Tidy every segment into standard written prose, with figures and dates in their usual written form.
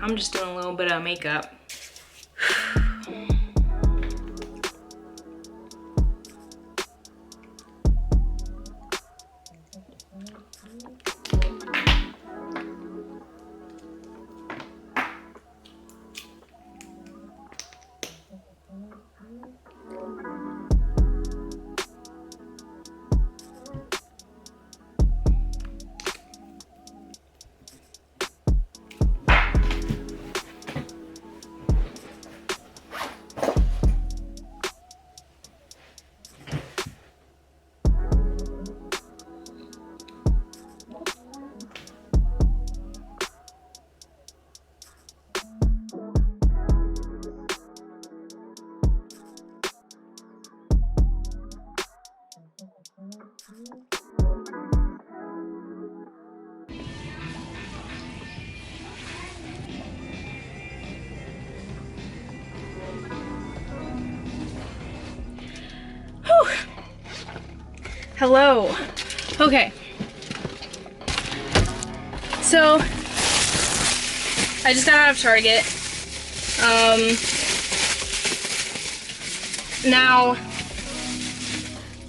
I'm just doing a little bit of makeup. Hello. Okay. So I just got out of Target. Now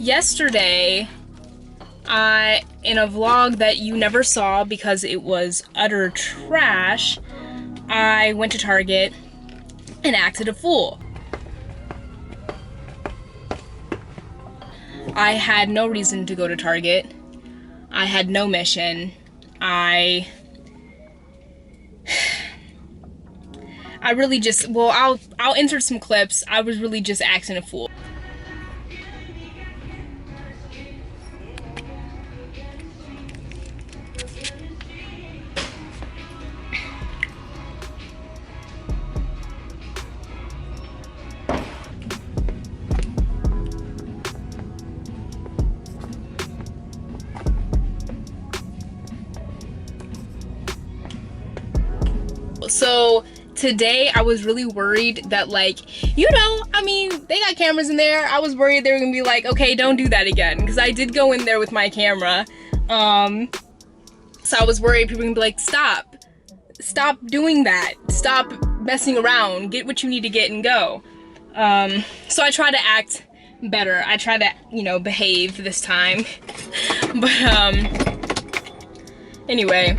yesterday in a vlog that you never saw because it was utter trash, I went to Target and acted a fool. I had no reason to go to Target. I had no mission. I really just, well, I'll insert some clips. I was really just acting a fool. So today I was really worried that, like, you know, I mean, they got cameras in there. I was worried they were gonna be like, okay, don't do that again, because I did go in there with my camera. So I was worried people were gonna be like, stop doing that, stop messing around, get what you need to get and go. So I try to act better. I try to, you know, behave this time. But anyway,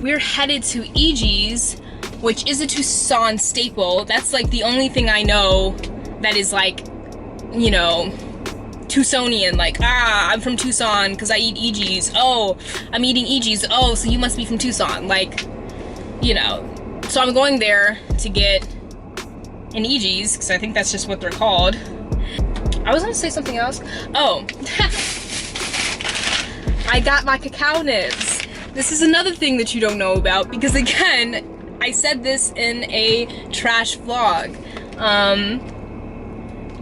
we're headed to eegee's, which is a Tucson staple. That's like the only thing I know that is, like, you know, Tucsonian. Like, I'm from Tucson because I eat eegee's. Oh, I'm eating eegee's. Oh, so you must be from Tucson. Like, you know. So I'm going there to get an eegee's because I think that's just what they're called. I was gonna say something else. Oh, I got my cacao nibs. This is another thing that you don't know about because, again, I said this in a trash vlog.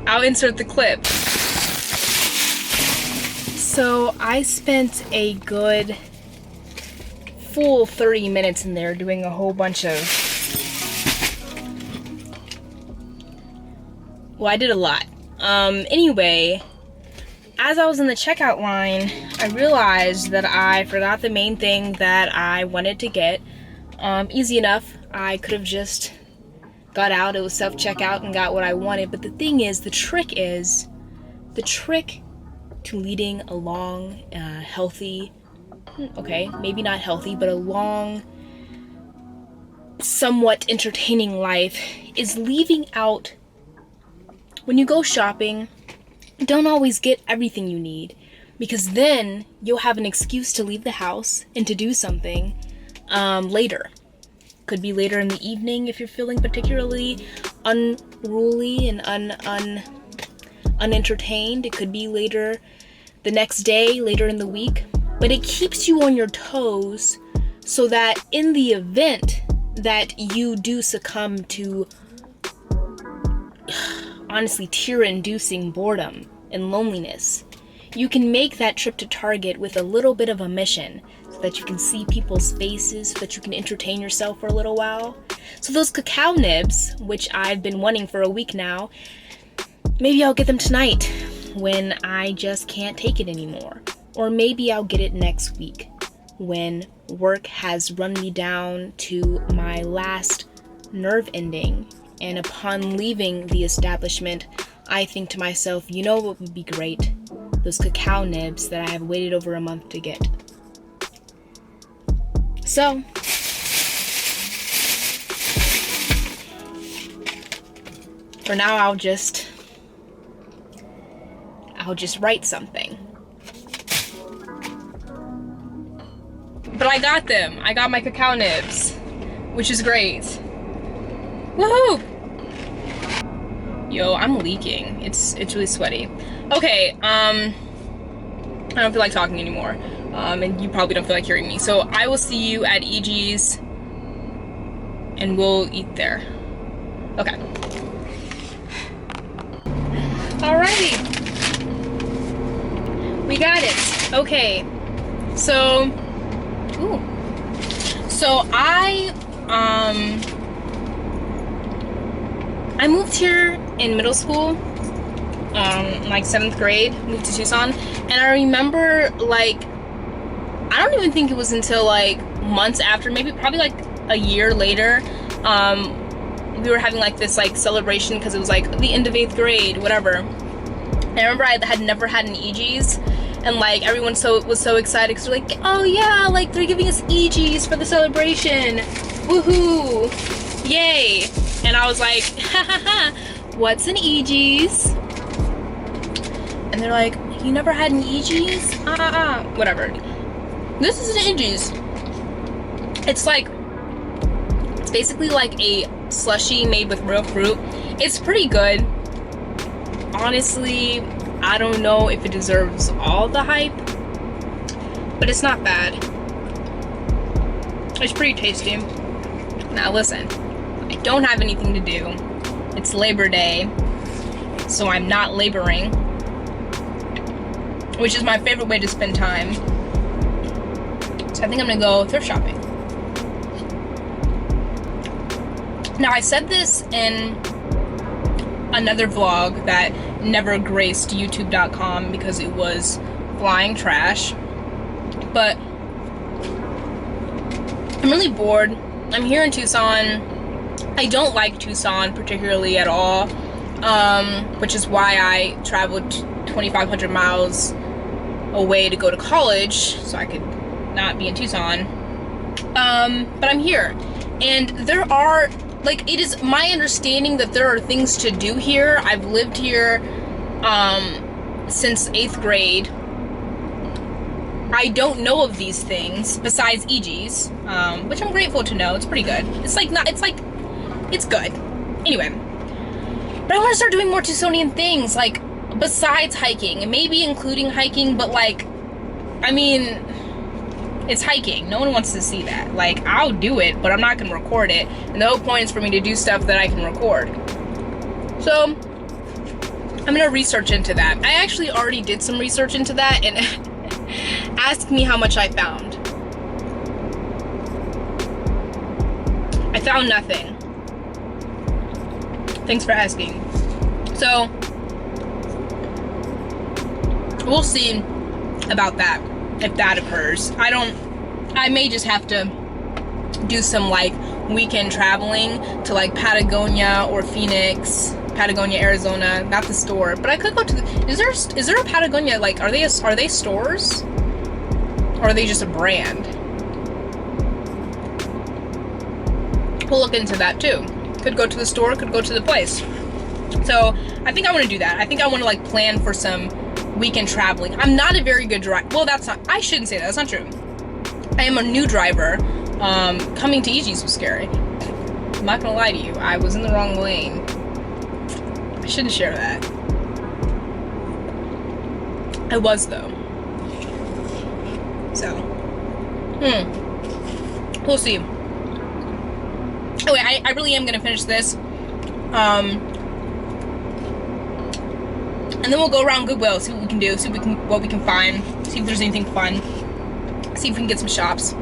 I'll insert the clip. So I spent a good full 30 minutes in there doing a whole bunch of, well, I did a lot. Anyway, as I was in the checkout line, I realized that I forgot the main thing that I wanted to get. Easy enough. I could have just got out, it was self-checkout, and got what I wanted. But the thing is, the trick to leading a long, healthy, okay, maybe not healthy, but a long, somewhat entertaining life is leaving out, when you go shopping, don't always get everything you need, because then you'll have an excuse to leave the house and to do something later. Could be later in the evening if you're feeling particularly unruly and unentertained. It could be later the next day, later in the week. But it keeps you on your toes so that in the event that you do succumb to honestly tear-inducing boredom and loneliness, you can make that trip to Target with a little bit of a mission, so that you can see people's faces, so that you can entertain yourself for a little while. So those cacao nibs, which I've been wanting for a week now, maybe I'll get them tonight when I just can't take it anymore. Or maybe I'll get it next week when work has run me down to my last nerve ending, and upon leaving the establishment, I think to myself, you know what would be great? Those cacao nibs that I have waited over a month to get. So, for now, I'll just write something. But I got them. I got my cacao nibs, which is great. Woohoo! Yo, I'm leaking. It's really sweaty. Okay, I don't feel like talking anymore. And you probably don't feel like hearing me. So I will see you at eegee's and we'll eat there. Okay. Alrighty. We got it. Okay. So, ooh. So I moved here in middle school, like 7th grade, moved to Tucson, and I remember, like, I don't even think it was until like months after, maybe probably like a year later, we were having like this like celebration because it was like the end of 8th grade, whatever. And I remember I had never had an eegee's, and like everyone was so excited because they're like, oh yeah, like they're giving us eegee's for the celebration, woohoo, yay. And I was like, ha ha ha, what's an eegee's? And they're like, you never had an eegee's? Whatever. This is an eegee's. It's basically like a slushie made with real fruit. It's pretty good. Honestly, I don't know if it deserves all the hype, but it's not bad. It's pretty tasty. Now listen, I don't have anything to do. It's Labor Day, so I'm not laboring, which is my favorite way to spend time. So I think I'm gonna go thrift shopping. Now I said this in another vlog that never graced youtube.com because it was flying trash, but I'm really bored. I'm here in Tucson. I don't like Tucson particularly at all, which is why I traveled 2,500 miles away to go to college so I could not be in Tucson. But I'm here, and there are, like, it is my understanding that there are things to do here. I've lived here since 8th grade. I don't know of these things besides eegee's, which I'm grateful to know. It's pretty good. It's good. Anyway, but I want to start doing more Tucsonian things, like, besides hiking, and maybe including hiking, but like, I mean, it's hiking. No one wants to see that. Like, I'll do it, but I'm not gonna record it. And the whole point is for me to do stuff that I can record. So, I'm gonna research into that. I actually already did some research into that, and ask me how much I found. I found nothing. Thanks for asking. So, we'll see about that, if that occurs. I may just have to do some like weekend traveling to like Patagonia or Phoenix, Patagonia, Arizona, not the store, but I could go to the, is there a Patagonia, like, are they stores? Or are they just a brand? We'll look into that too. Could go to the store, could go to the place. So I think I want to do that. I think I want to like plan for some weekend traveling. I'm not a very good driver. Well, I shouldn't say that. That's not true. I am a new driver. Coming to eegee's was scary. I'm not gonna lie to you. I was in the wrong lane. I shouldn't share that. I was though. So, we'll see. Anyway, I really am gonna finish this. And then we'll go around Goodwill, see what we can do, see what we can find, see if there's anything fun, see if we can get some shops.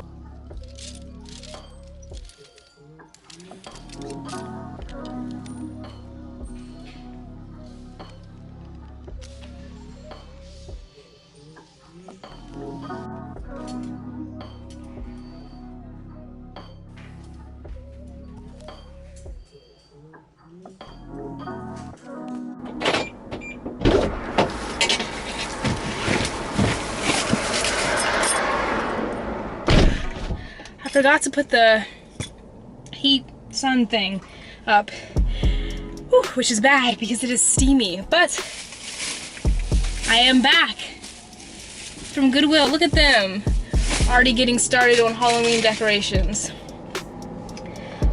forgot to put the heat sun thing up, which is bad because it is steamy, but I am back from Goodwill. Look at them, already getting started on Halloween decorations.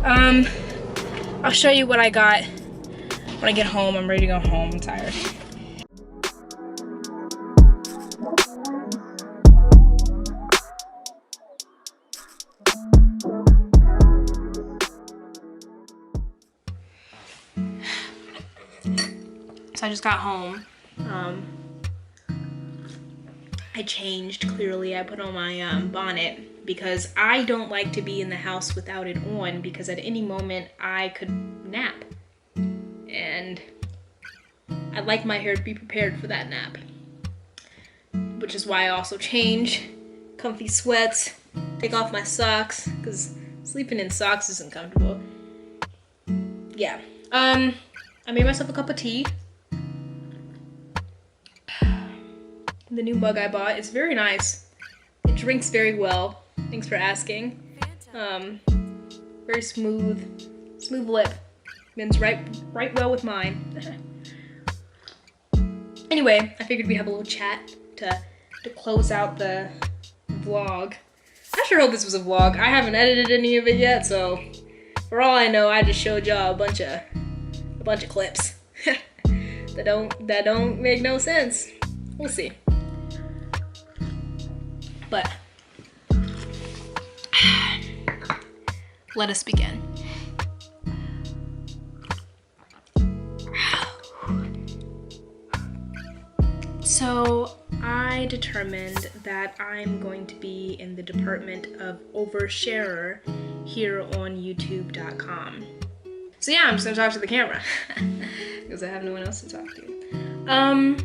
I'll show you what I got when I get home. I'm ready to go home, I'm tired. So I just got home. I changed, clearly. I put on my bonnet because I don't like to be in the house without it on, because at any moment I could nap. And I'd like my hair to be prepared for that nap. Which is why I also change. Comfy sweats, take off my socks, because sleeping in socks isn't comfortable. Yeah. I made myself a cup of tea. The new mug I bought is very nice. It drinks very well. Thanks for asking. Very smooth lip. Mends right well with mine. Anyway, I figured we'd have a little chat to close out the vlog. I sure hope this was a vlog. I haven't edited any of it yet, so for all I know, I just showed y'all a bunch of clips that don't make no sense. We'll see. But let us begin. So I determined that I'm going to be in the department of oversharer here on youtube.com. So yeah, I'm just gonna talk to the camera because I have no one else to talk to.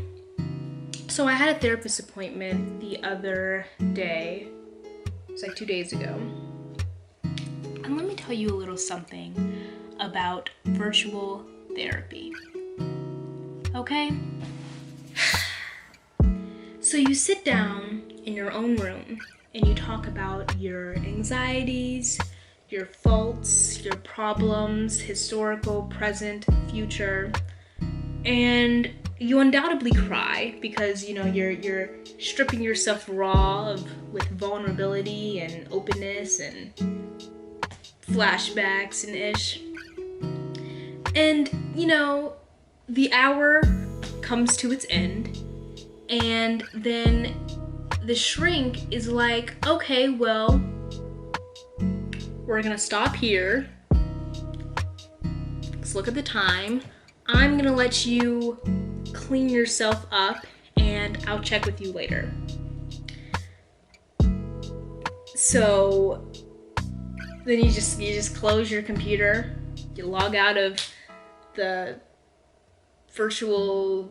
So I had a therapist appointment the other day. It was like 2 days ago. And let me tell you a little something about virtual therapy. Okay? So you sit down in your own room and you talk about your anxieties, your faults, your problems, historical, present, future, and you undoubtedly cry because, you know, you're stripping yourself raw with vulnerability and openness and flashbacks and ish. And, you know, the hour comes to its end, and then the shrink is like, okay, well, we're gonna stop here. Let's look at the time. I'm gonna let you clean yourself up and I'll check with you later. So then you just close your computer, you log out of the virtual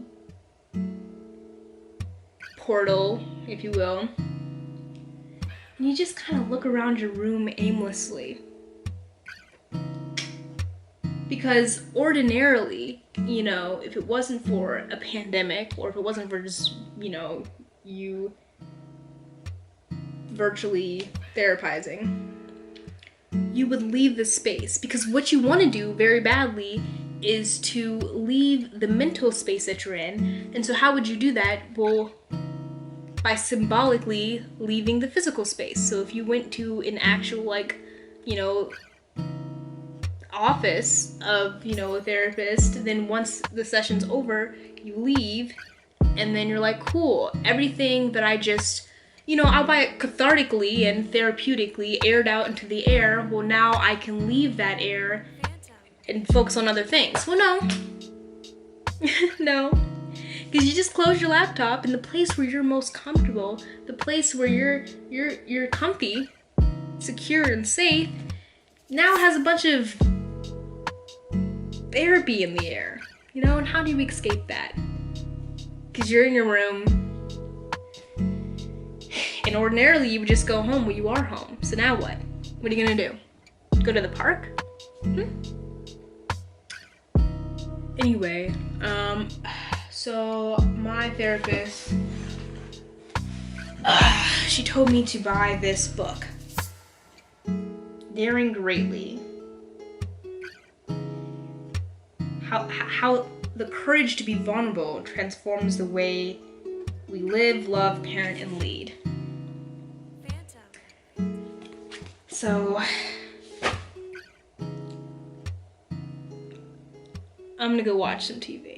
portal, if you will, and you just kind of look around your room aimlessly. Because ordinarily, you know, if it wasn't for a pandemic, or if it wasn't for just, you know, you virtually therapizing, you would leave the space. Because what you want to do very badly is to leave the mental space that you're in. And so how would you do that? Well, by symbolically leaving the physical space. So if you went to an actual, like, you know, office of, you know, a therapist, then once the session's over, you leave, and then you're like, cool, everything that I just, you know, albeit cathartically and therapeutically aired out into the air, well, now I can leave that air and focus on other things. Well, no. No. Because you just close your laptop in the place where you're most comfortable, the place where you're comfy, secure, and safe, now has a bunch of therapy in the air, you know? And how do you escape that? Because you're in your room, and ordinarily you would just go home when you are home. So now what? What are you gonna do? Go to the park? Anyway, so my therapist, she told me to buy this book. daring greatly. How the courage to be vulnerable transforms the way we live, love, parent, and lead. So I'm gonna go watch some TV.